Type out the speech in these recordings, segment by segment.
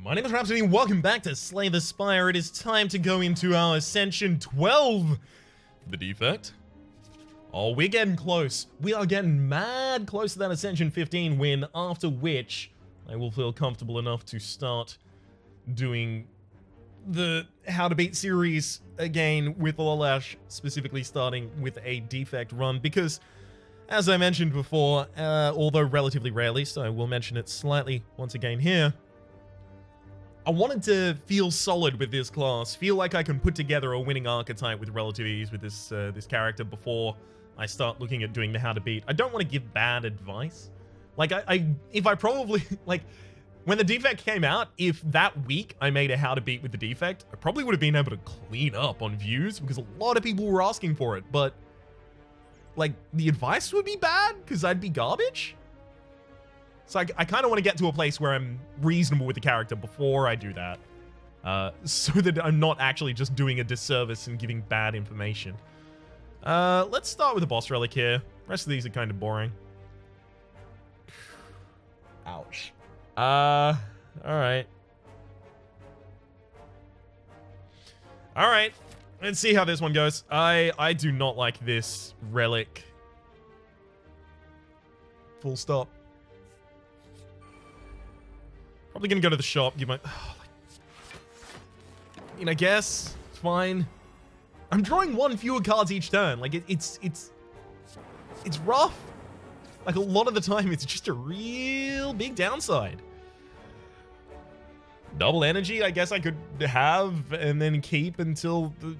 My name is Rhapsody and welcome back to Slay the Spire. It is time to go into our Ascension 12. The Defect. Oh, we're getting close. We are getting mad close to that Ascension 15 win, after which I will feel comfortable enough to start doing the How to Beat series again with Olash, specifically starting with a Defect run, because as I mentioned before, although relatively rarely, so I will mention it slightly once again here, I wanted to feel solid with this class, feel like I can put together a winning archetype with relative ease with this this character before I start looking at doing the How to Beat. I don't want to give bad advice. Like, if I probably, like, when the Defect came out, if that week I made a How to Beat with the Defect, I probably would have been able to clean up on views because a lot of people were asking for it, but, like, the advice would be bad because I'd be garbage? So I kind of want to get to a place where I'm reasonable with the character before I do that. So that I'm not actually just doing a disservice and giving bad information. Let's start with the boss relic here. The rest of these are kind of boring. Ouch. Alright. Alright. Let's see how this one goes. I do not like this relic. Full stop. Probably gonna go to the shop, give my... I mean, I guess. It's fine. I'm drawing one fewer cards each turn. Like, it's rough. Like, a lot of the time, it's just a real big downside. Double energy, I guess I could have and then keep until the...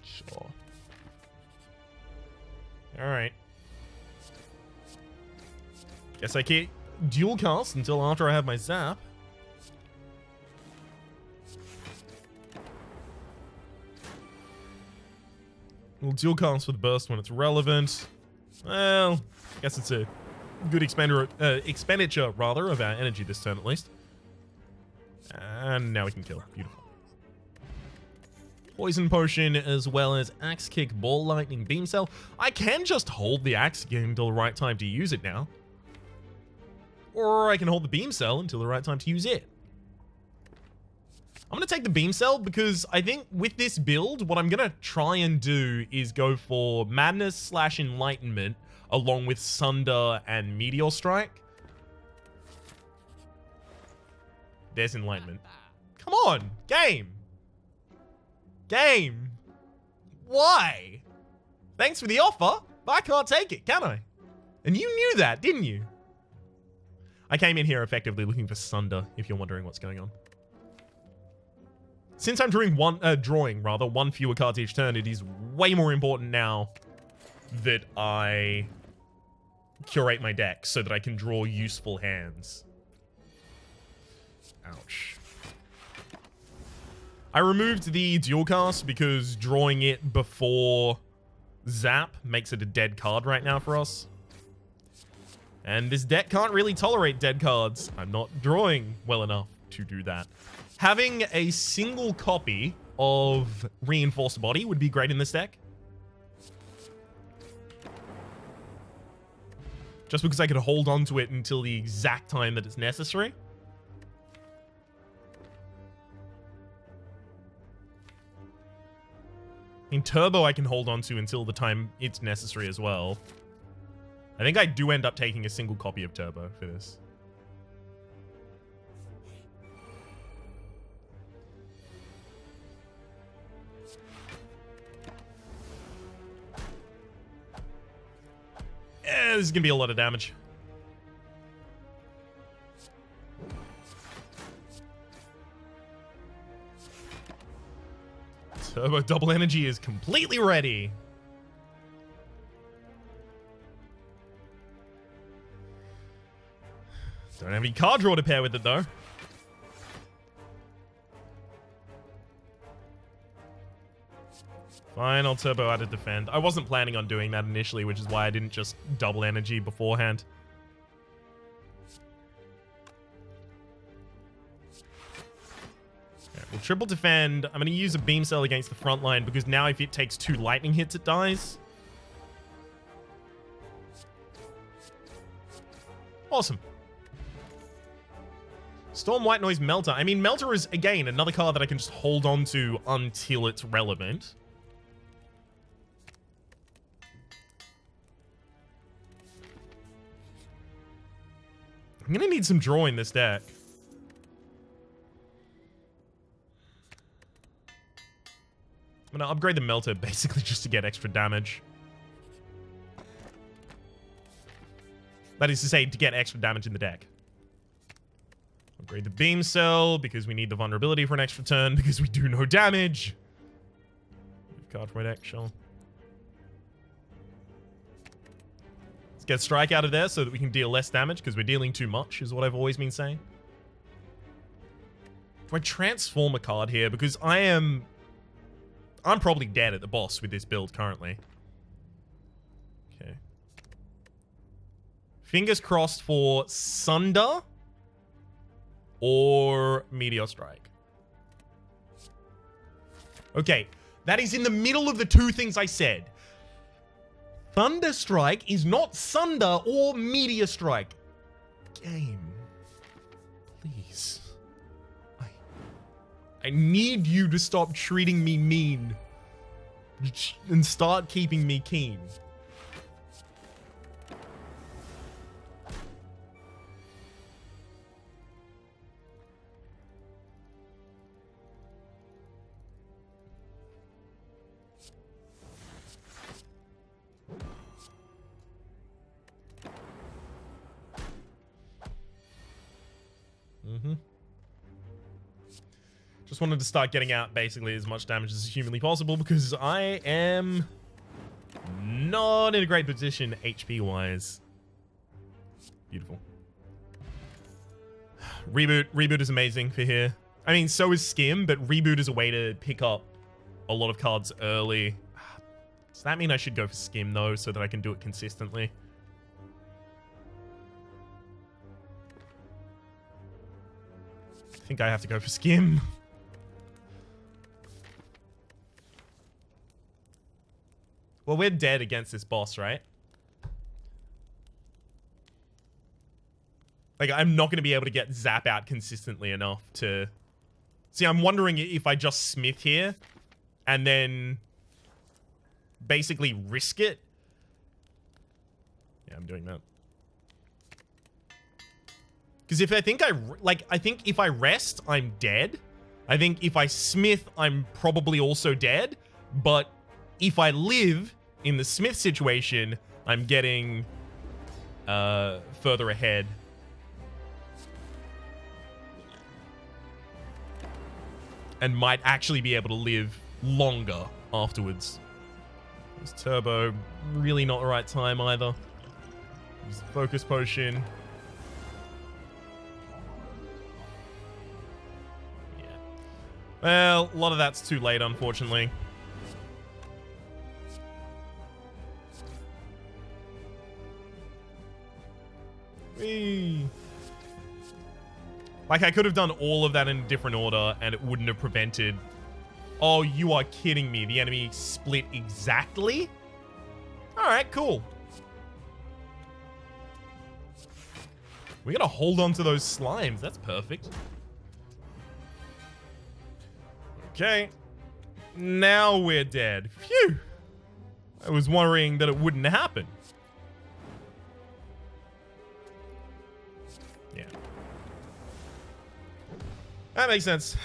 Sure. Alright. Guess I can't dual cast until after I have my zap. We'll dual cast for the burst when it's relevant. Well, I guess it's a good expenditure rather of our energy this turn at least. And now we can kill. Beautiful. Poison potion as well as axe kick, ball lightning, beam cell. I can just hold the axe kick until the right time to use it now. Or I can hold the beam cell until the right time to use it. I'm going to take the beam cell because I think with this build, what I'm going to try and do is go for madness / enlightenment along with sunder and meteor strike. There's enlightenment. Come on, game. Game. Why? Thanks for the offer, but I can't take it, can I? And you knew that, didn't you? I came in here effectively looking for Sunder, if you're wondering what's going on. Since I'm drawing one fewer cards each turn, it is way more important now that I curate my deck so that I can draw useful hands. Ouch. I removed the dual cast because drawing it before Zap makes it a dead card right now for us. And this deck can't really tolerate dead cards. I'm not drawing well enough to do that. Having a single copy of Reinforced Body would be great in this deck. Just because I could hold on to it until the exact time that it's necessary. I mean, Turbo I can hold on to until the time it's necessary as well. I think I do end up taking a single copy of Turbo for this. Yeah, this is gonna be a lot of damage. Turbo double energy is completely ready. Don't have any card draw to pair with it, though. Fine, I'll turbo out of defend. I wasn't planning on doing that initially, which is why I didn't just double energy beforehand. Okay, we'll triple defend. I'm going to use a beam cell against the front line because now if it takes 2 lightning hits, it dies. Awesome. Storm White Noise Melter. I mean, Melter is, again, another card that I can just hold on to until it's relevant. I'm going to need some draw in this deck. I'm going to upgrade the Melter basically just to get extra damage. That is to say, to get extra damage in the deck. Upgrade the Beam Cell because we need the vulnerability for an extra turn because we do no damage. Card for my deck, sure. Let's get Strike out of there so that we can deal less damage because we're dealing too much, is what I've always been saying. Do I transform a card here? Because I'm probably dead at the boss with this build currently. Okay. Fingers crossed for Sunder or Meteor Strike. Okay, that is in the middle of the two things I said. Thunder Strike is not Sunder or Meteor Strike. Game. Please. I need you to stop treating me mean and start keeping me keen. Just wanted to start getting out basically as much damage as humanly possible because I am not in a great position HP-wise. Beautiful. Reboot is amazing for here. I mean, so is Skim, but Reboot is a way to pick up a lot of cards early. Does that mean I should go for Skim, though, so that I can do it consistently? I think I have to go for Skim. Well, we're dead against this boss, right? Like, I'm not going to be able to get Zap out consistently enough to... See, I'm wondering if I just Smith here and then basically risk it. Yeah, I'm doing that. Because if I think I think if I rest, I'm dead. I think if I Smith, I'm probably also dead. But if I live in the Smith situation, I'm getting further ahead. And might actually be able to live longer afterwards. This Turbo, really not the right time either. Use the Focus Potion. Yeah. Well, a lot of that's too late, unfortunately. Whee. Like, I could have done all of that in a different order, and it wouldn't have prevented... Oh, you are kidding me. The enemy split exactly? Alright, cool. We gotta hold on to those slimes. That's perfect. Okay. Now we're dead. Phew! I was worrying that it wouldn't happen. Yeah. That makes sense.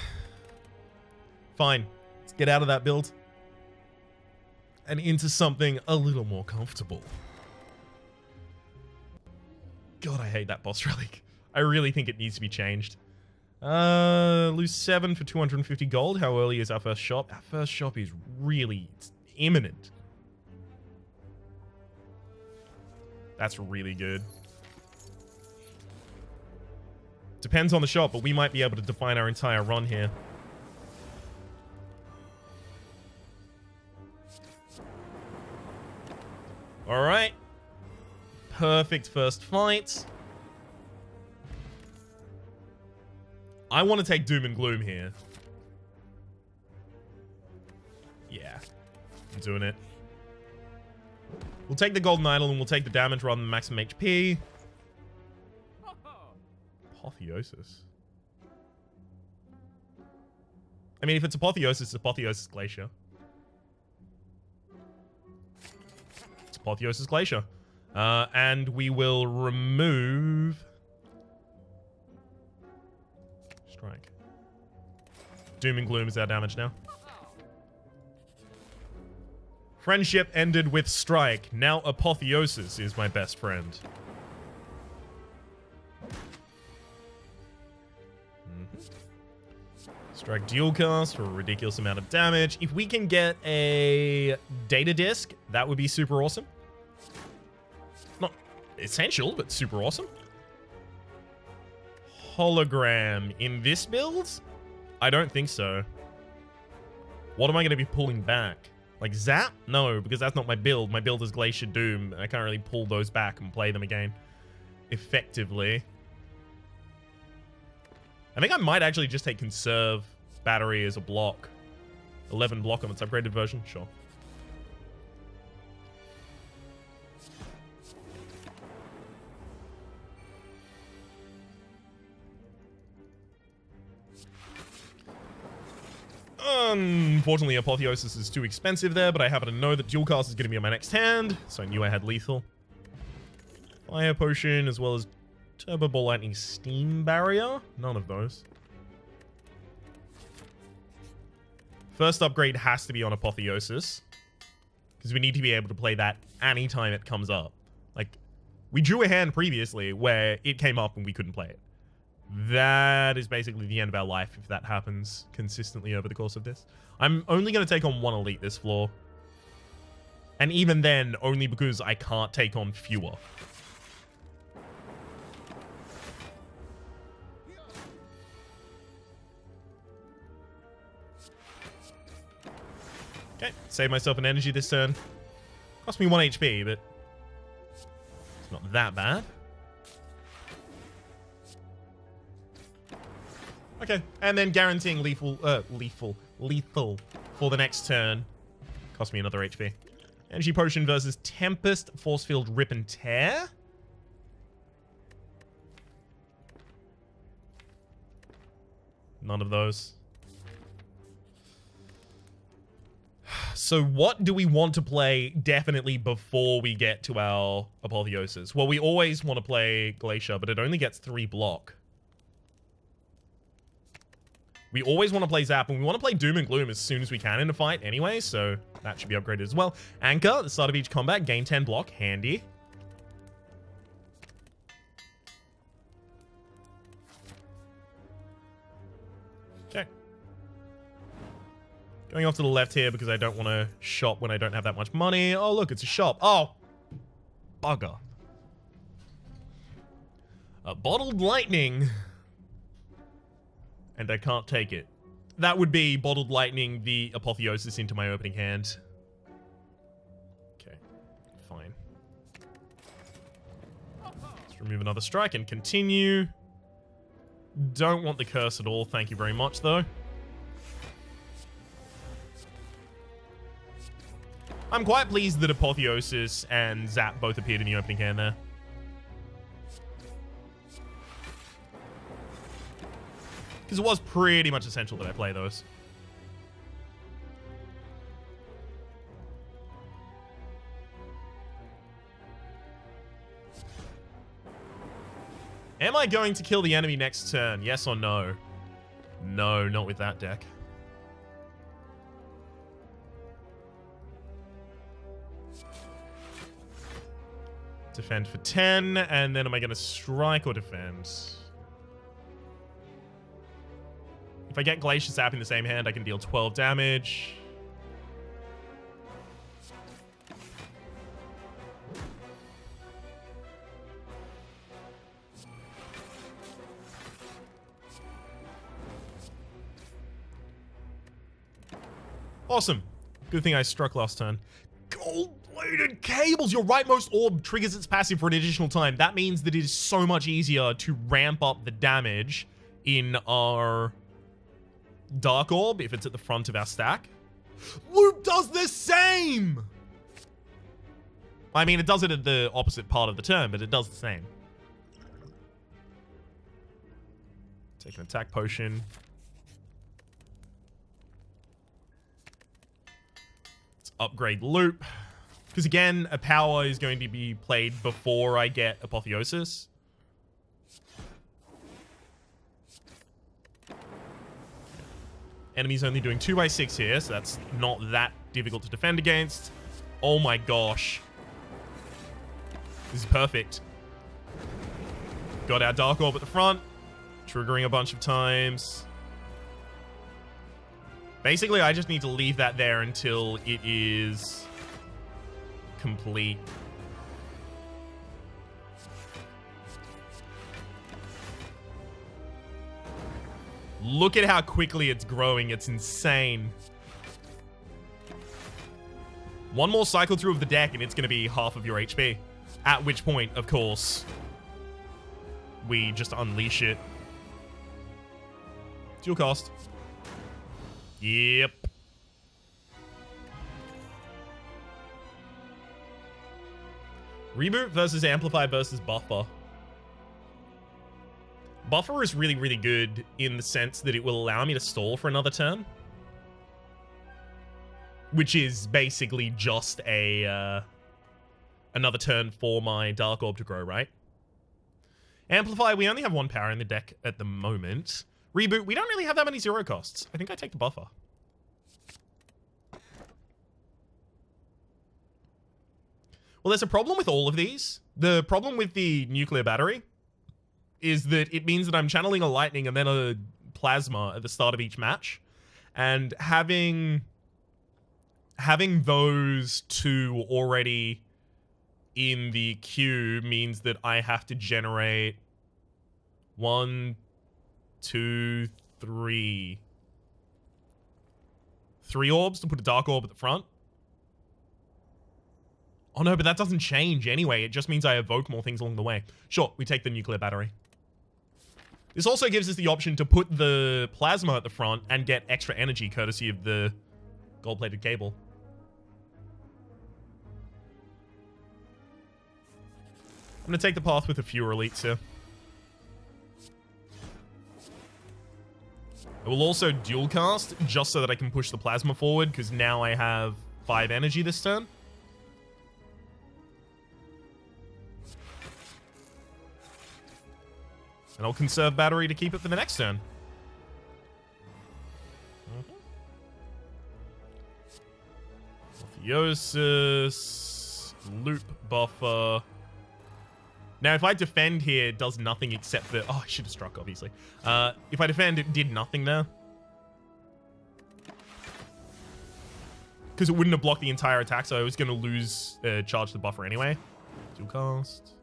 Fine. Let's get out of that build. And into something a little more comfortable. God, I hate that boss relic. I really think it needs to be changed. Lose 7 for 250 gold. How early is our first shop? Our first shop is really imminent. That's really good. Depends on the shop, but we might be able to define our entire run here. Alright. Perfect first fight. I want to take Doom and Gloom here. Yeah. I'm doing it. We'll take the Golden Idol and we'll take the damage rather than maximum HP. Apotheosis. I mean, if it's Apotheosis, it's Apotheosis Glacier. It's Apotheosis Glacier. And we will remove... Strike. Doom and Gloom is our damage now. Friendship ended with Strike. Now Apotheosis is my best friend. Strike dual cast for a ridiculous amount of damage. If we can get a data disc, that would be super awesome. Not essential, but super awesome. Hologram in this build? I don't think so. What am I going to be pulling back? Like Zap? No, because that's not my build. My build is Glacier Doom. I can't really pull those back and play them again effectively. I think I might actually just take Conserve Battery as a block. 11 block on its upgraded version? Sure. Unfortunately, Apotheosis is too expensive there, but I happen to know that Dual Cast is going to be on my next hand, so I knew I had Lethal. Fire Potion, as well as Turbo Ball Lightning Steam Barrier? None of those. First upgrade has to be on Apotheosis, because we need to be able to play that anytime it comes up. Like, we drew a hand previously where it came up and we couldn't play it. That is basically the end of our life if that happens consistently over the course of this. I'm only going to take on one elite this floor. And even then, only because I can't take on fewer. Okay, save myself an energy this turn. Cost me 1 HP, but it's not that bad. Okay, and then guaranteeing lethal for the next turn. Cost me another HP. Energy Potion versus Tempest, Force Field, Rip and Tear. None of those. So what do we want to play definitely before we get to our Apotheosis? Well, we always want to play Glacier, but it only gets 3 block. We always want to play Zap, and we want to play Doom and Gloom as soon as we can in a fight anyway, so that should be upgraded as well. Anchor, at the start of each combat, gain 10 block. Handy. Okay. Going off to the left here because I don't want to shop when I don't have that much money. Oh, look, it's a shop. Oh, bugger. A Bottled Lightning. And I can't take it. That would be Bottled Lightning the Apotheosis into my opening hand. Okay, fine. Let's remove another strike and continue. Don't want the curse at all. Thank you very much, though. I'm quite pleased that Apotheosis and Zap both appeared in the opening hand there. Because it was pretty much essential that I play those. Am I going to kill the enemy next turn? Yes or no? No, not with that deck. Defend for 10, and then am I going to strike or defend? If I get Glacier Zap in the same hand, I can deal 12 damage. Awesome. Good thing I struck last turn. Gold-plated cables! Your rightmost orb triggers its passive for an additional time. That means that it is so much easier to ramp up the damage in our Dark Orb if it's at the front of our stack. Loop does the same! I mean, it does it at the opposite part of the turn, but it does the same. Take an attack potion. Let's upgrade loop. Because again, a power is going to be played before I get Apotheosis. Enemy's only doing 2x6 here, so that's not that difficult to defend against. Oh my gosh. This is perfect. Got our Dark Orb at the front. Triggering a bunch of times. Basically, I just need to leave that there until it is complete. Look at how quickly it's growing. It's insane. One more cycle through of the deck and it's going to be half of your HP. At which point, of course, we just unleash it. Dual cost. Yep. Reboot versus Amplify versus Buffer. Buffer is really, really good in the sense that it will allow me to stall for another turn. Which is basically just a another turn for my Dark Orb to grow, right? Amplify, we only have one power in the deck at the moment. Reboot, we don't really have that many zero costs. I think I take the Buffer. Well, there's a problem with all of these. The problem with the nuclear battery is that it means that I'm channeling a lightning and then a plasma at the start of each match. And having those two already in the queue means that I have to generate 1, 2, 3 orbs to put a Dark Orb at the front. Oh no, but that doesn't change anyway. It just means I evoke more things along the way. Sure, we take the nuclear battery. This also gives us the option to put the plasma at the front and get extra energy courtesy of the gold-plated cable. I'm going to take the path with a fewer elites here. I will also dual cast just so that I can push the plasma forward because now I have 5 energy this turn. And I'll conserve battery to keep it for the next turn. Apotheosis. Loop buffer. Now, if I defend here, it does nothing except that... Oh, I should have struck, obviously. If I defend, it did nothing there. Because it wouldn't have blocked the entire attack, so I was going to lose charge the buffer anyway. Dual cast.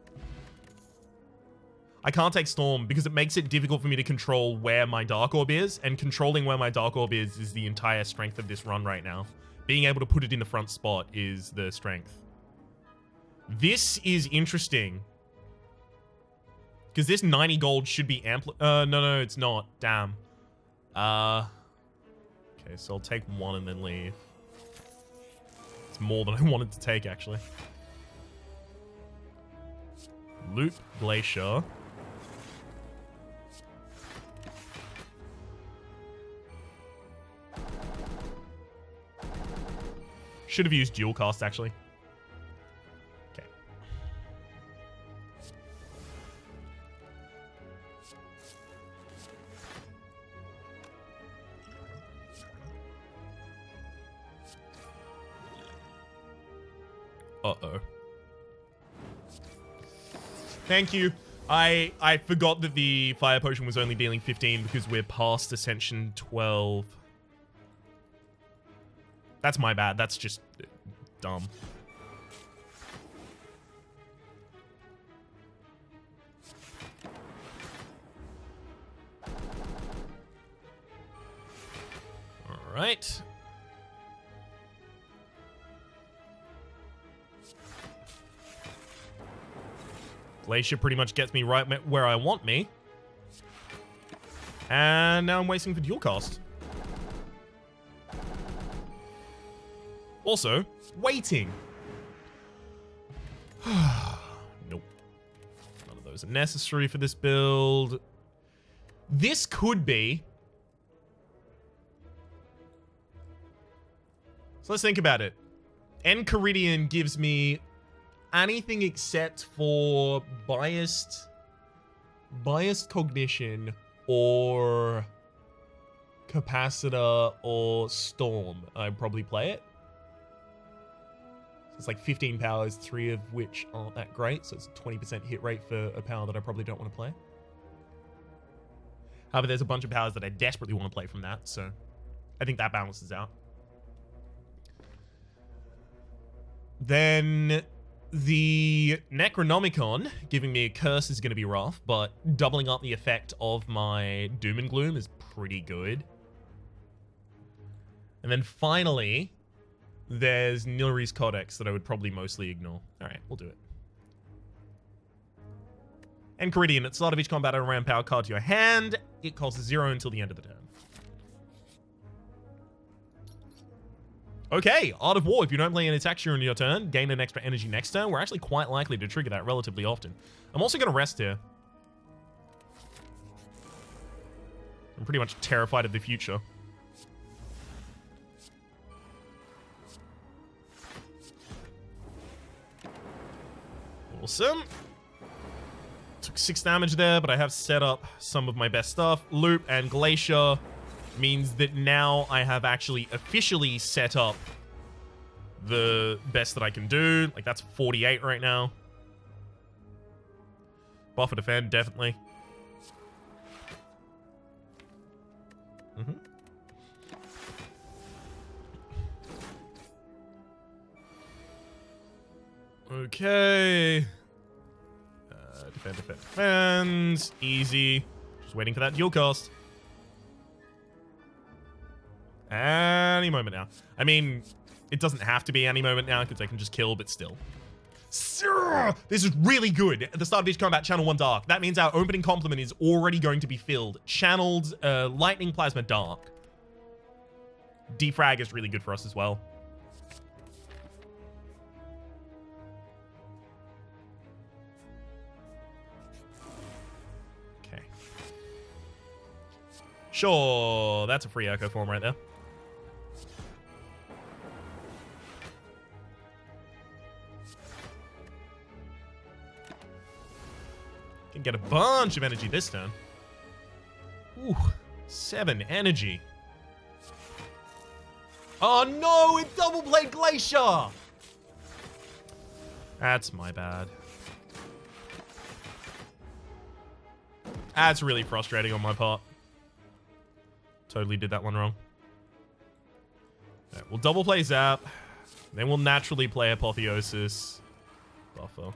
I can't take Storm because it makes it difficult for me to control where my Dark Orb is, and controlling where my Dark Orb is the entire strength of this run right now. Being able to put it in the front spot is the strength. This is interesting. Because this 90 gold should be no, it's not. Damn. Okay, so I'll take 1 and then leave. It's more than I wanted to take, actually. Loop Glacier. Should have used dual cast, actually. Okay. Uh-oh. Thank you. I forgot that the fire potion was only dealing 15 because we're past Ascension 12. That's my bad. That's just dumb. All right. Glacier pretty much gets me right where I want me. And now I'm wasting for dual cast. Also, waiting. Nope. None of those are necessary for this build. This could be... So let's think about it. Enchiridion gives me anything except for biased cognition or capacitor or storm. I'd probably play it. It's like 15 powers, 3 of which aren't that great, so it's a 20% hit rate for a power that I probably don't want to play. However, there's a bunch of powers that I desperately want to play from that, so I think that balances out. Then the Necronomicon giving me a curse is going to be rough, but doubling up the effect of my Doom and Gloom is pretty good. And then finally, there's Nilri's Codex that I would probably mostly ignore. Alright, we'll do it. Enchiridion, at the start of each combat, I ram power card to your hand. It costs 0 until the end of the turn. Okay, Art of War. If you don't play an attack during your turn, gain an extra energy next turn. We're actually quite likely to trigger that relatively often. I'm also going to rest here. I'm pretty much terrified of the future. Awesome. Took 6 damage there, but I have set up some of my best stuff. Loop and Glacier means that now I have actually officially set up the best that I can do. Like, that's 48 right now. Buffer defend, definitely. Okay. Defend. Easy. Just waiting for that dual cast. Any moment now. I mean, it doesn't have to be any moment now because I can just kill, but still. This is really good. At the start of each combat, channel 1 dark. That means our opening complement is already going to be filled. Channeled lightning plasma dark. Defrag is really good for us as well. Okay. Sure, that's a free echo form right there. Can get a bunch of energy this turn. Ooh, 7 energy. Oh no, it double played Glacier! That's my bad. That's really frustrating on my part. Totally did that one wrong. Right, we'll double play Zap. Then we'll naturally play Apotheosis. Buffer.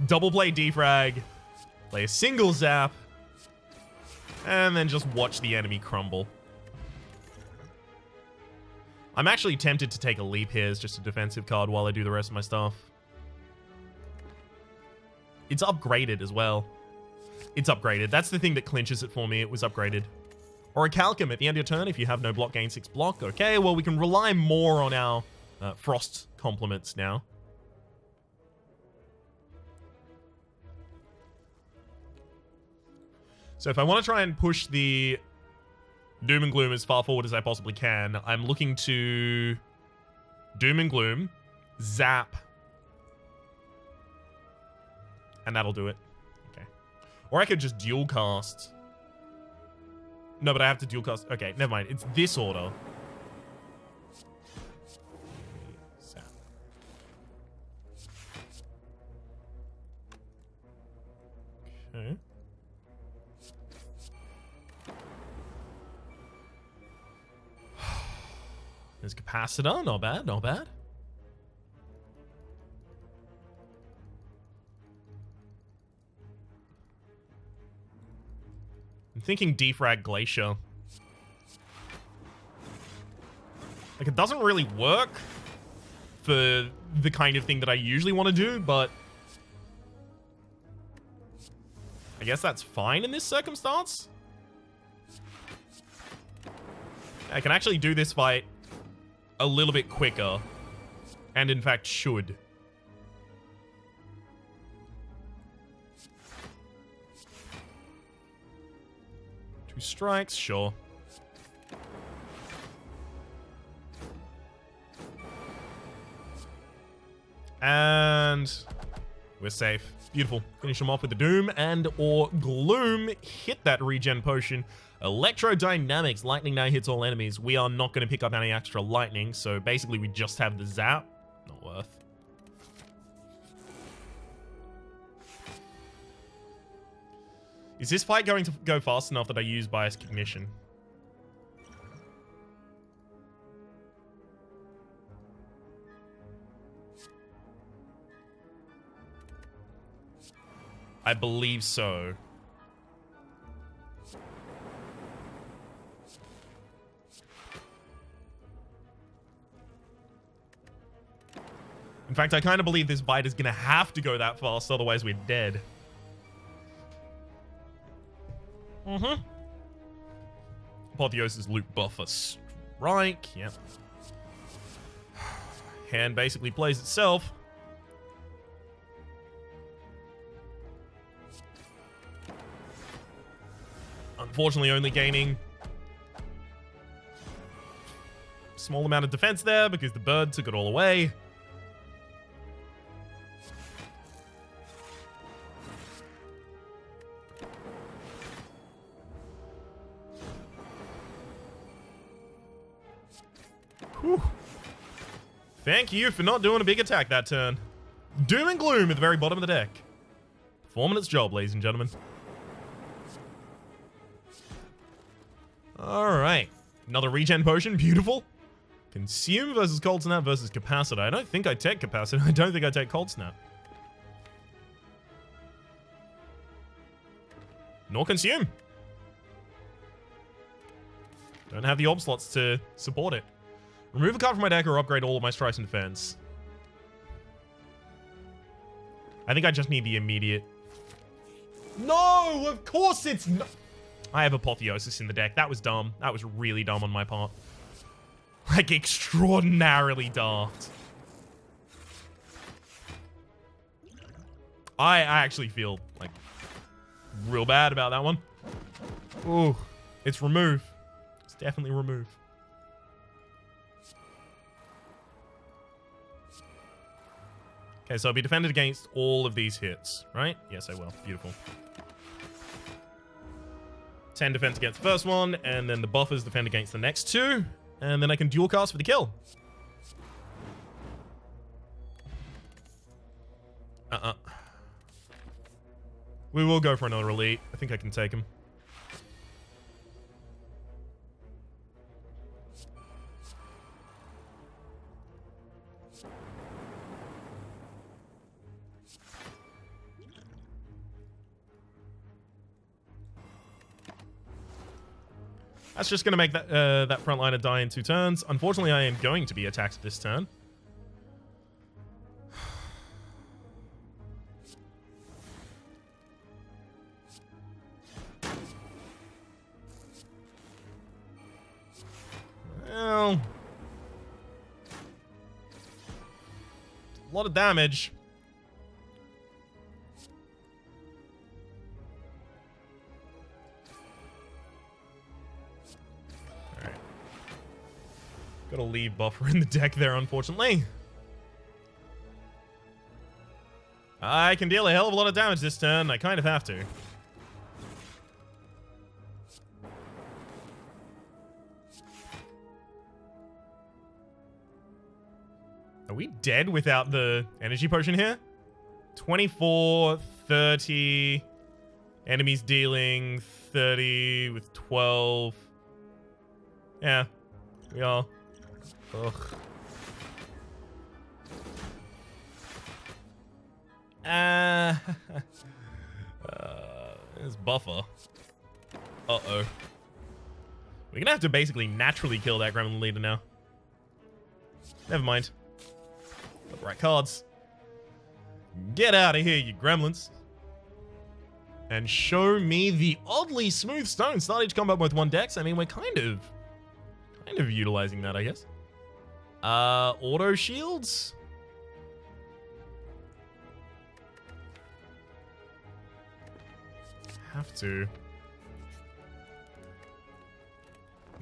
Double play Defrag. Play a single Zap. And then just watch the enemy crumble. I'm actually tempted to take a leap here as just a defensive card while I do the rest of my stuff. It's upgraded as well. It's upgraded. That's the thing that clinches it for me. It was upgraded. Or a Calcum at the end of your turn if you have no block, gain 6 block. Okay, well, we can rely more on our Frost complements now. So if I want to try and push the Doom and Gloom as far forward as I possibly can, I'm looking to Doom and Gloom, Zap, and that'll do it. Okay. Or I could just dual cast. No, but I have to dual cast. Okay, never mind. It's this order. Zap. Okay. There's Capacitor. Not bad, not bad. I'm thinking Defrag Glacier. Like, it doesn't really work for the kind of thing that I usually want to do, but I guess that's fine in this circumstance. I can actually do this fight a little bit quicker, and in fact should. 2 strikes, sure. And we're safe. Beautiful. Finish them off with the Doom and or Gloom. Hit that regen potion. Electrodynamics. Lightning now hits all enemies. We are not going to pick up any extra lightning, so basically we just have the zap. Not worth. Is this fight going to go fast enough that I use Bias Cognition? I believe so. In fact, I kind of believe this bite is going to have to go that fast, otherwise we're dead. Apotheosis loot buffer strike. Yep. Hand basically plays itself. Unfortunately, only gaining a small amount of defense there because the bird took it all away. Whew. Thank you for not doing a big attack that turn. Doom and Gloom at the very bottom of the deck. Performing its job, ladies and gentlemen. Alright. Another regen potion. Beautiful. Consume versus Cold Snap versus Capacitor. I don't think I take Capacitor. I don't think I take Cold Snap. Nor Consume. Don't have the orb slots to support it. Remove a card from my deck or upgrade all of my strikes and defense. I think I just need the immediate... No! Of course it's not... I have Apotheosis in the deck. That was dumb. That was really dumb on my part. Like, extraordinarily daft. I actually feel, like, real bad about that one. Ooh. It's remove. It's definitely remove. Okay, so I'll be defended against all of these hits, right? Yes, I will. Beautiful. 10 defense against the first one, and then the buffers defend against the next 2, and then I can dual cast for the kill. We will go for another elite. I think I can take him. That's just going to make that that frontliner die in 2 turns. Unfortunately, I am going to be attacked this turn. Well... a lot of damage. Got a leave buffer in the deck there, unfortunately. I can deal a hell of a lot of damage this turn. I kind of have to. Are we dead without the energy potion here? 24, 30. Enemies dealing 30 with 12. Yeah, we are. Ugh. There's buffer. Uh-oh. We're gonna have to basically naturally kill that Gremlin leader now. Never mind. Got the right cards. Get out of here, you gremlins. And show me the oddly smooth stone. Starting to combat with 1 dex. I mean, we're kind of utilizing that, I guess. Auto shields? Have to.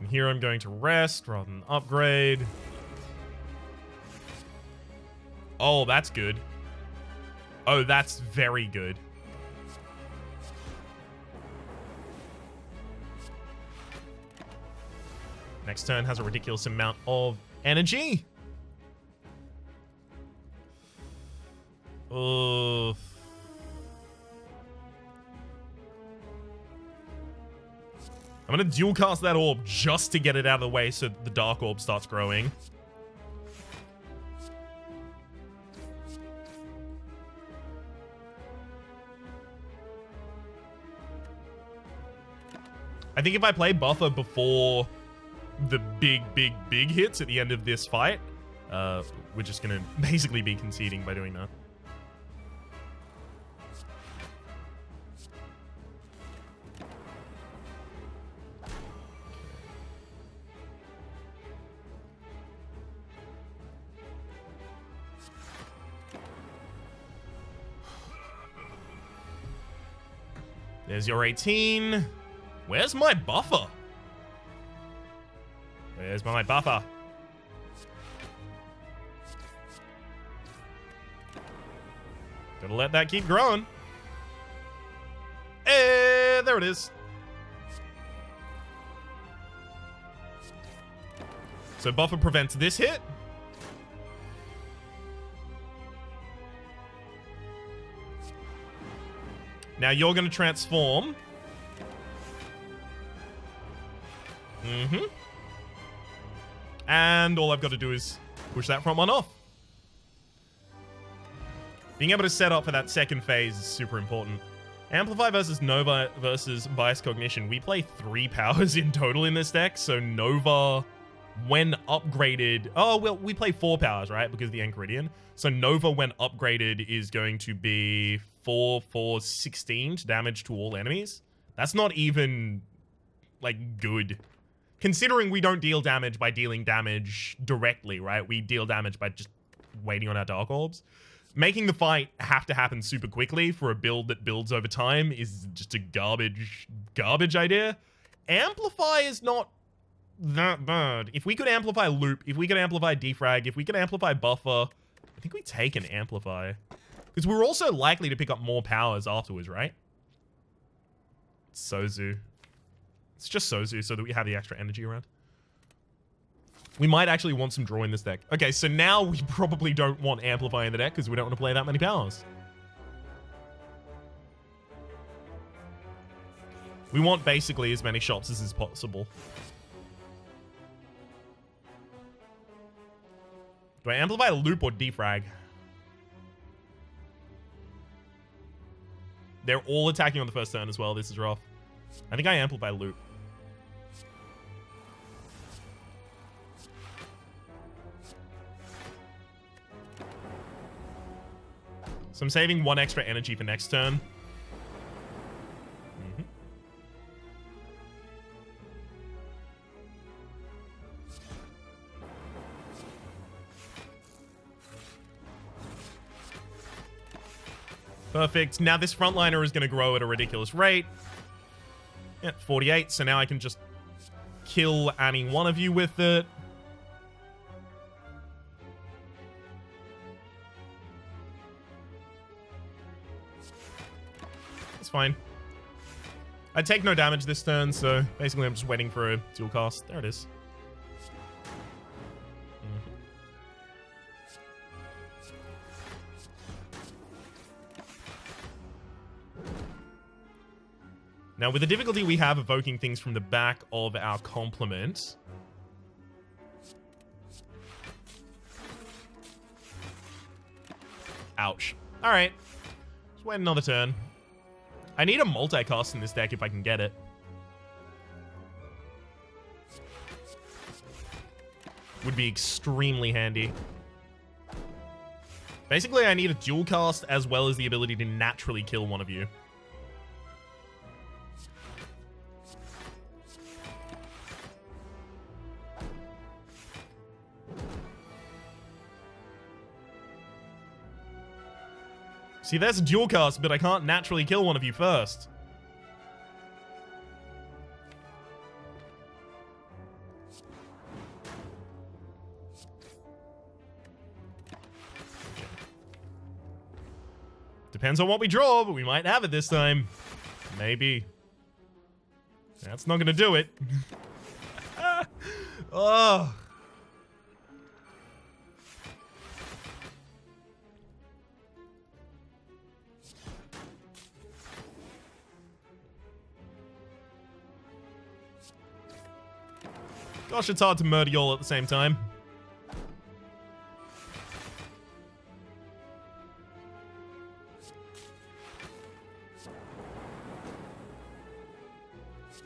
And here I'm going to rest rather than upgrade. Oh, that's good. Oh, that's very good. Next turn has a ridiculous amount of energy. I'm gonna dual cast that orb just to get it out of the way so the dark orb starts growing. I think if I play buffer before the big hits at the end of this fight, we're just gonna basically be conceding by doing that. There's your 18. Where's my buffer? Where's my buffer? Gotta let that keep growing. There it is. So buffer prevents this hit. Now you're going to transform. And all I've got to do is push that front one off. Being able to set up for that second phase is super important. Amplify versus Nova versus Bias Cognition. We play 3 powers in total in this deck, so Nova, when upgraded... Oh, well, we play 4 powers, right? Because of the Enchiridion. So Nova, when upgraded, is going to be 4 for 16 damage to all enemies. That's not even, like, good. Considering we don't deal damage by dealing damage directly, right? We deal damage by just waiting on our Dark Orbs. Making the fight have to happen super quickly for a build that builds over time is just a garbage idea. Amplify is not that bad. If we could amplify Loop, if we could amplify Defrag, if we could amplify Buffer, I think we take an Amplify. Because we're also likely to pick up more powers afterwards, right? Sozu. It's just Sozu so that we have the extra energy around. We might actually want some draw in this deck. Okay, so now we probably don't want Amplify in the deck because we don't want to play that many powers. We want basically as many shots as is possible. Do I amplify Loop or Defrag? They're all attacking on the first turn as well. This is rough. I think I amplify Loop. So I'm saving 1 extra energy for next turn. Perfect. Now this frontliner is going to grow at a ridiculous rate. Yeah, 48. So now I can just kill any one of you with it. It's fine. I take no damage this turn, so basically I'm just waiting for a dual cast. There it is. Now, with the difficulty we have evoking things from the back of our complement... Ouch. Alright. Just wait another turn. I need a multicast in this deck if I can get it. Would be extremely handy. Basically, I need a dual cast as well as the ability to naturally kill one of you. See, there's a dual cast, but I can't naturally kill one of you first. Depends on what we draw, but we might have it this time. Maybe. That's not gonna do it. Oh. Gosh, it's hard to murder you all at the same time.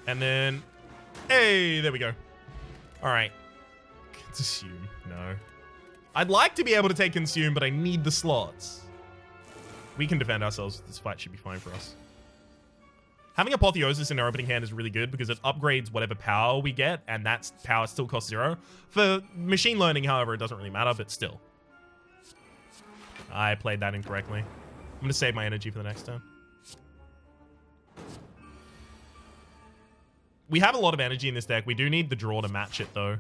And then, hey, there we go. All right. Consume, no. I'd like to be able to take consume, but I need the slots. We can defend ourselves. This fight should be fine for us. Having Apotheosis in our opening hand is really good because it upgrades whatever power we get, and that power still costs 0. For machine learning, however, it doesn't really matter, but still. I played that incorrectly. I'm going to save my energy for the next turn. We have a lot of energy in this deck. We do need the draw to match it, though.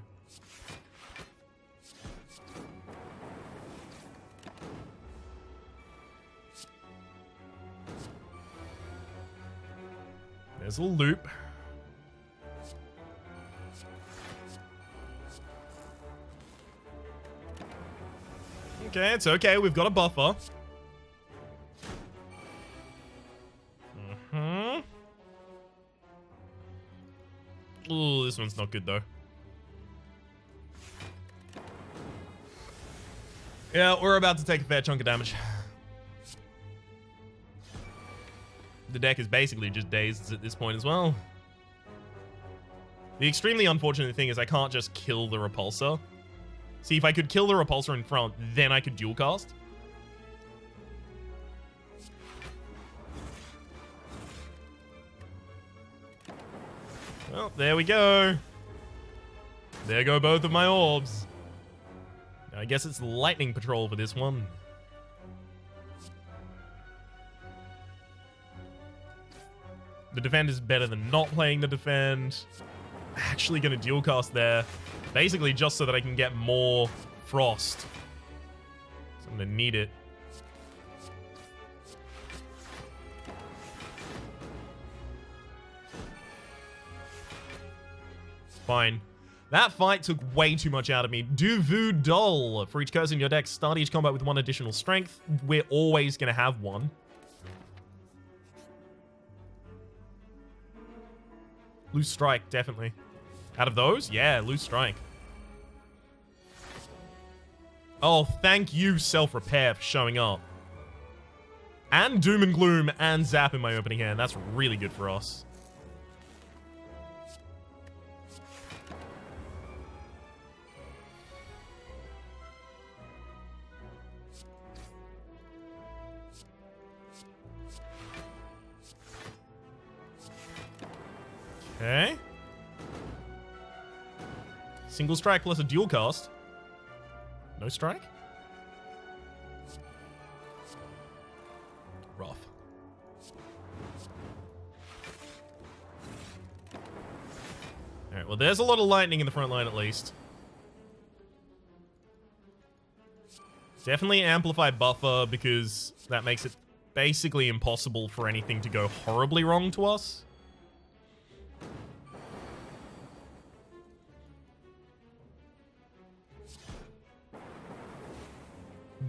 There's a loop. Okay, it's okay. We've got a buffer. Ooh, this one's not good, though. Yeah, we're about to take a fair chunk of damage. The deck is basically just dazed at this point as well. The extremely unfortunate thing is I can't just kill the repulsor. See, if I could kill the repulsor in front, then I could dual cast. Well, there we go. There go both of my orbs. I guess it's lightning patrol for this one. The defend is better than not playing the defend. Actually gonna dual cast there. Basically just so that I can get more frost. So I'm gonna need it. Fine. That fight took way too much out of me. Du Vu Dull. For each curse in your deck, start each combat with 1 additional strength. We're always gonna have 1. Loose Strike, definitely. Out of those? Yeah, Loose Strike. Oh, thank you, Self-Repair, for showing up. And Doom and Gloom and Zap in my opening hand. That's really good for us. Okay. Single strike plus a dual cast. No strike? Rough. Alright, well, there's a lot of lightning in the front line at least. Definitely amplify buffer because that makes it basically impossible for anything to go horribly wrong to us.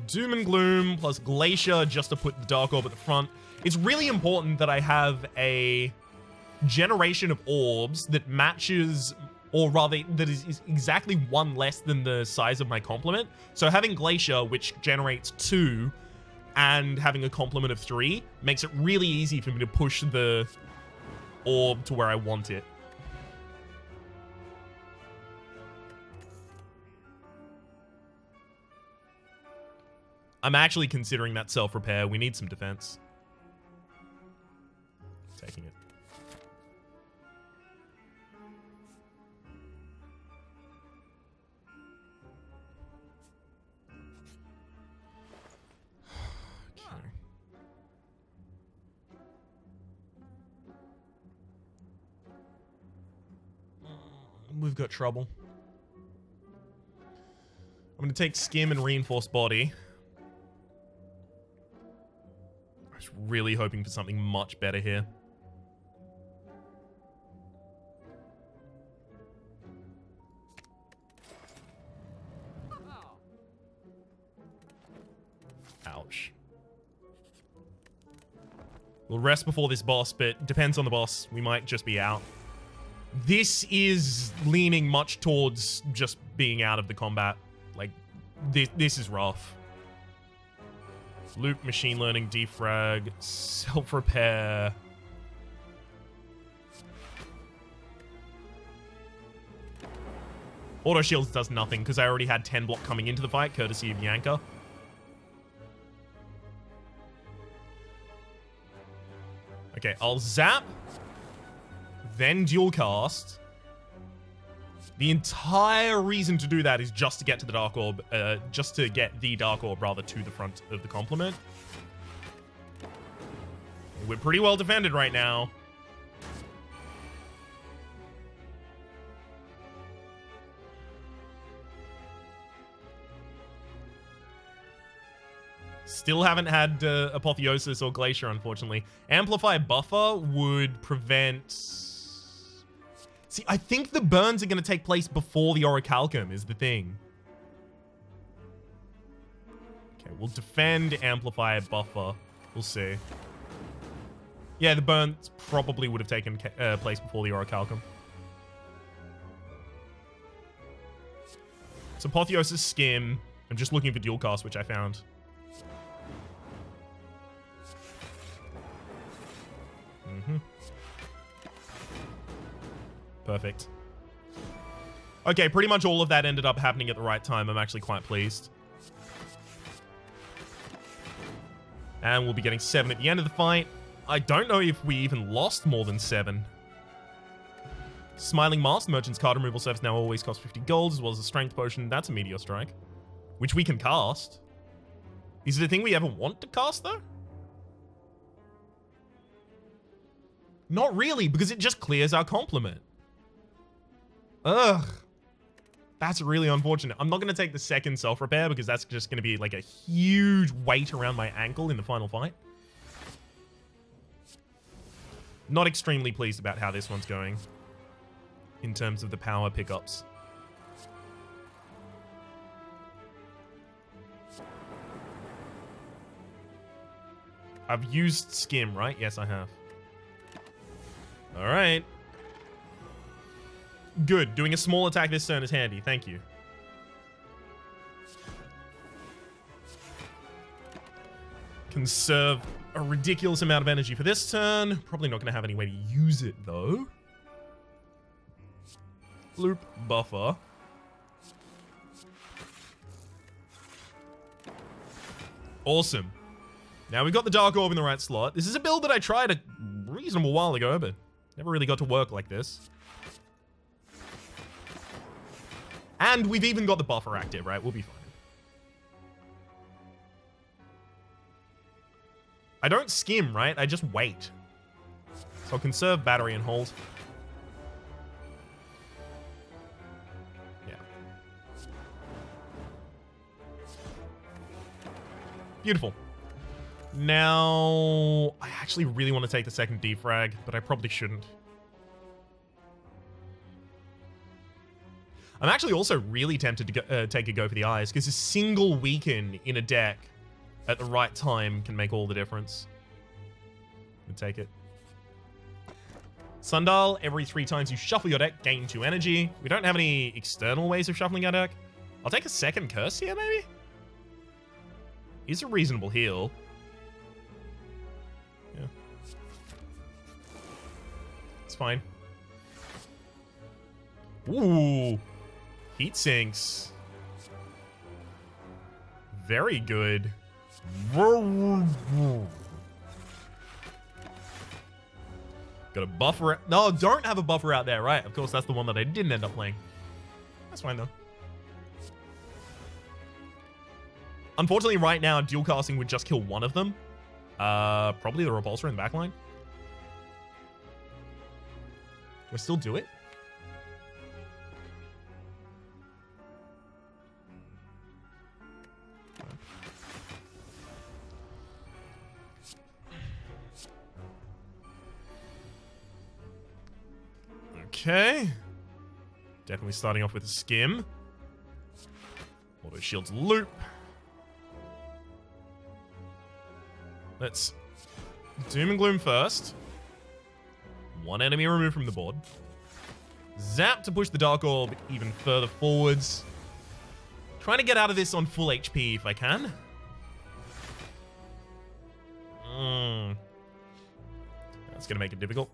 Doom and Gloom plus Glacier just to put the Dark Orb at the front. It's really important that I have a generation of orbs that matches, or rather, that is exactly 1 less than the size of my complement. So having Glacier, which generates 2, and having a complement of 3, makes it really easy for me to push the orb to where I want it. I'm actually considering that self-repair. We need some defense. Taking it. Okay. We've got trouble. I'm going to take Skim and Reinforced Body. really hoping for something much better here. Ouch. We'll rest before this boss, but depends on the boss. We might just be out. This is leaning much towards just being out of the combat. Like, this is rough. Loop, machine learning, defrag, self-repair. Auto shields does nothing because I already had 10 block coming into the fight, courtesy of Yanka. Okay, I'll zap, then dual cast. The entire reason to do that is just to get to the Dark Orb, just to get the Dark Orb, rather, to the front of the complement. We're pretty well defended right now. Still haven't had Apotheosis or Glacier, unfortunately. Amplify Buffer would prevent... See, I think the burns are going to take place before the Orichalcum is the thing. Okay, we'll defend, Amplify, Buffer. We'll see. Yeah, the burns probably would have taken place before the Orichalcum. It's Apotheosis, Skim. I'm just looking for dual cast, which I found. Perfect. Okay, pretty much all of that ended up happening at the right time. I'm actually quite pleased. And we'll be getting 7 at the end of the fight. I don't know if we even lost more than 7. Smiling Mask, Merchant's card removal service now always costs 50 gold, as well as a strength potion. That's a Meteor Strike, which we can cast. Is it a thing we ever want to cast, though? Not really, because it just clears our complement. Ugh. That's really unfortunate. I'm not going to take the second self-repair because that's just going to be like a huge weight around my ankle in the final fight. Not extremely pleased about how this one's going in terms of the power pickups. I've used Skim, right? Yes, I have. All right. Good. Doing a small attack this turn is handy. Thank you. Conserve a ridiculous amount of energy for this turn. Probably not going to have any way to use it, though. Loop Buffer. Awesome. Now we've got the Dark Orb in the right slot. This is a build that I tried a reasonable while ago, but never really got to work like this. And we've even got the buffer active, right? We'll be fine. I don't skim, right? I just wait. So I'll conserve battery and hold. Yeah. Beautiful. Now, I actually really want to take the second defrag, but I probably shouldn't. I'm actually also really tempted to go, take a go for the eyes, because a single weaken in a deck at the right time can make all the difference. We'll take it. Sundial, every 3 times you shuffle your deck, gain 2 energy. We don't have any external ways of shuffling our deck. I'll take a second curse here, maybe? Is a reasonable heal. Yeah. It's fine. Ooh. Heat sinks. Very good. Got a buffer. No, don't have a buffer out there, right? Of course, that's the one that I didn't end up playing. That's fine, though. Unfortunately, right now, dual casting would just kill one of them. Probably the repulsor in the backline. Do I still do it? Okay. Definitely starting off with a skim. Auto shields loop. Let's Doom and Gloom first. One enemy removed from the board. Zap to push the Dark Orb even further forwards. Trying to get out of this on full HP if I can. That's going to make it difficult.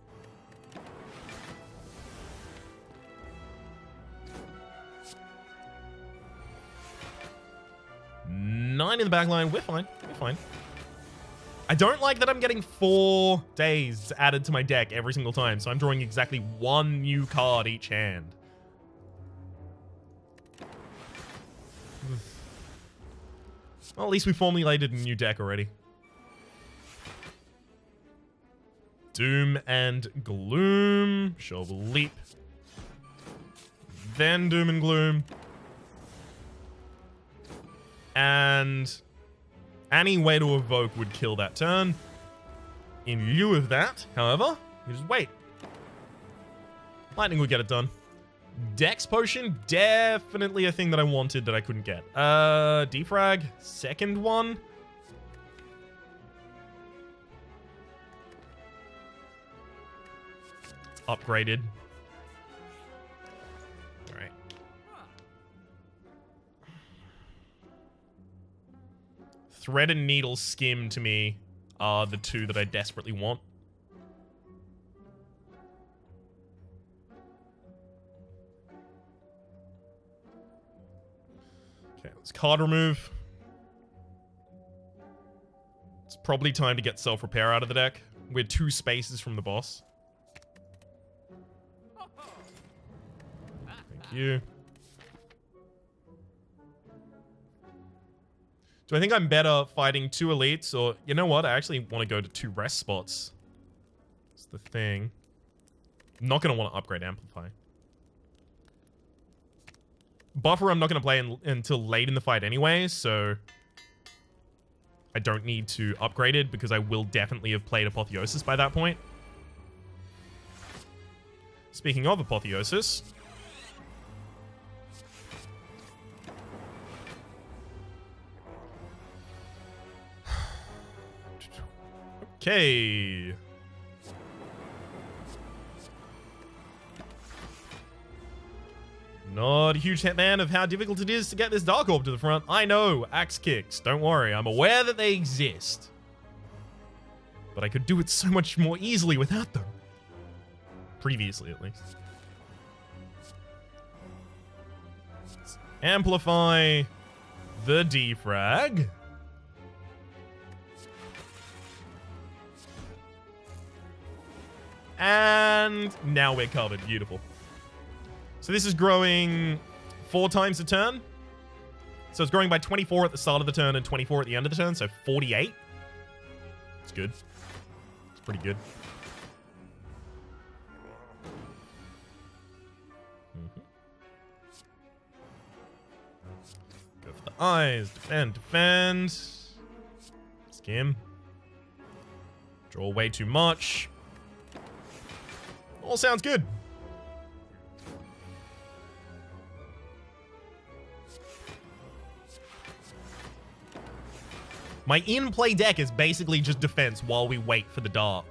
9 in the back line. We're fine. We're fine. I don't like that I'm getting 4 days added to my deck every single time, so I'm drawing exactly 1 new card each hand. Well, at least we formulated a new deck already. Doom and Gloom. Shovel Leap. Then Doom and Gloom. And any way to evoke would kill that turn. In lieu of that, however, you just wait. Lightning would get it done. Dex Potion, definitely a thing that I wanted that I couldn't get. Defrag, second one. It's upgraded. Alright. Thread and Needle Skim to me are the 2 that I desperately want. Okay, let's card remove. It's probably time to get self-repair out of the deck. We're 2 spaces from the boss. Thank you. Do I think I'm better fighting 2 elites, or you know what? I actually want to go to 2 rest spots. That's the thing. I'm not going to want to upgrade Amplify. Buffer I'm not going to play until late in the fight anyway, so I don't need to upgrade it because I will definitely have played Apotheosis by that point. Speaking of Apotheosis... Okay. Not a huge fan of how difficult it is to get this Dark Orb to the front. I know, axe kicks. Don't worry, I'm aware that they exist. But I could do it so much more easily without them. Previously, at least. Let's amplify the defrag. And now we're covered. Beautiful. So this is growing 4 times a turn. So it's growing by 24 at the start of the turn and 24 at the end of the turn. So 48. It's good. It's pretty good. Go for the eyes. Defend, defend. Skim. Draw way too much. All sounds good. My in-play deck is basically just defense while we wait for the dark.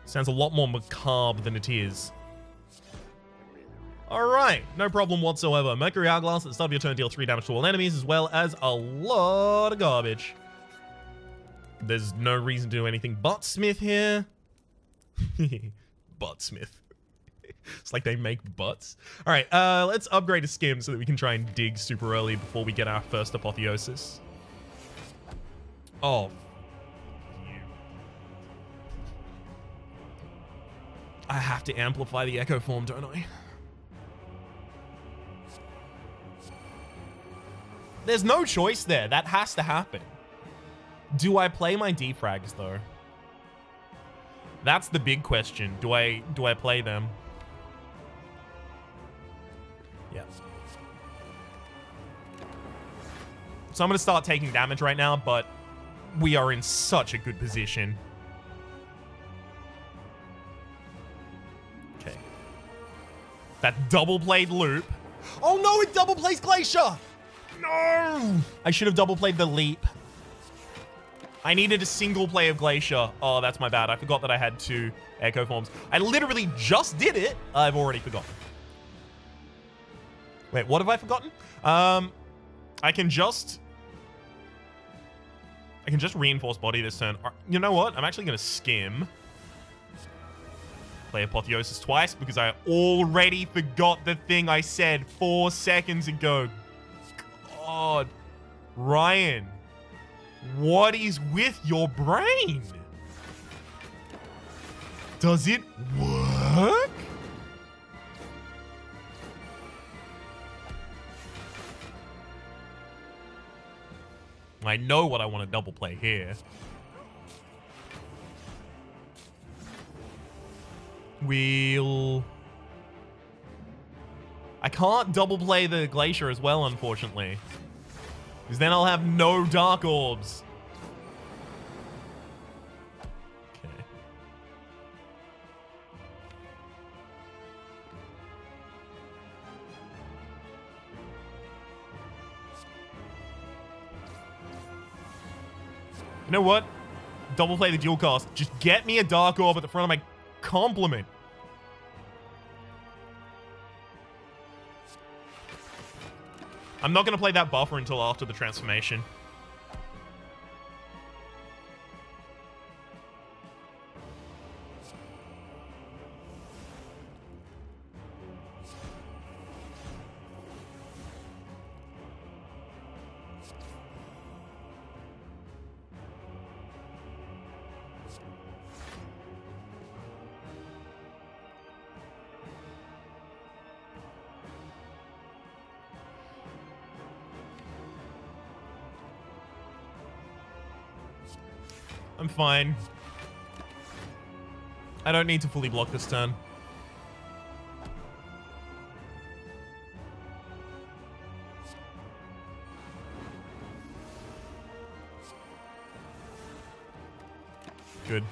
Sounds a lot more macabre than it is. Alright, no problem whatsoever. Mercury Hourglass at the start of your turn, deal 3 damage to all enemies, as well as a lot of garbage. There's no reason to do anything but Smith here. Butt Smith. It's like they make butts. Alright, let's upgrade a Skim so that we can try and dig super early before we get our first Apotheosis. Oh. I have to amplify the Echo Form, don't I? There's no choice there. That has to happen. Do I play my defrags though? That's the big question. Do I play them? Yeah. So I'm going to start taking damage right now, but we are in such a good position. That double played loop. Oh no, it double plays Glacier! No! I should have double played the leap. I needed a single play of Glacier. Oh, that's my bad. I forgot that I had 2 Echo Forms. I literally just did it. I've already forgotten. Wait, what have I forgotten? I can just reinforce body this turn. You know what? I'm actually going to skim. Play Apotheosis twice because I already forgot the thing I said 4 seconds ago. God. Ryan. What is with your brain? Does it work? I know what I want to double play here. I can't double play the Glacier as well, unfortunately. Because then I'll have no Dark Orbs. Okay. You know what? Double play the dual cast. Just get me a Dark Orb at the front of my complement. I'm not going to play that buffer until after the transformation. I'm fine. I don't need to fully block this turn. Good.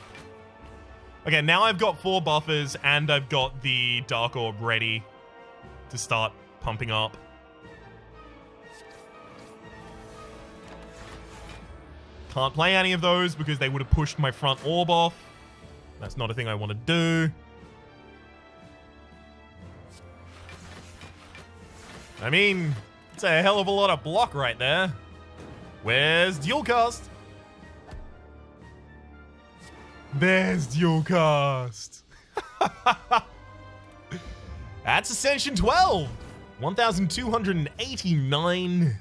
Okay, now I've got 4 buffers and I've got the Dark Orb ready to start pumping up. Can't play any of those because they would have pushed my front orb off. That's not a thing I want to do. I mean, it's a hell of a lot of block right there. Where's dual cast? There's dual cast. That's Ascension 12. 1,289.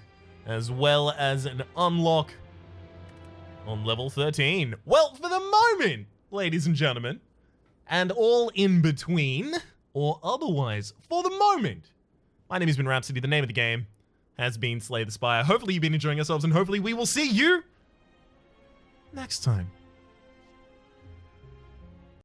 As well as an unlock on level 13. Well, for the moment, ladies and gentlemen, and all in between, or otherwise, for the moment, my name has been Rhapsody. The name of the game has been Slay the Spire. Hopefully you've been enjoying yourselves, and hopefully we will see you next time.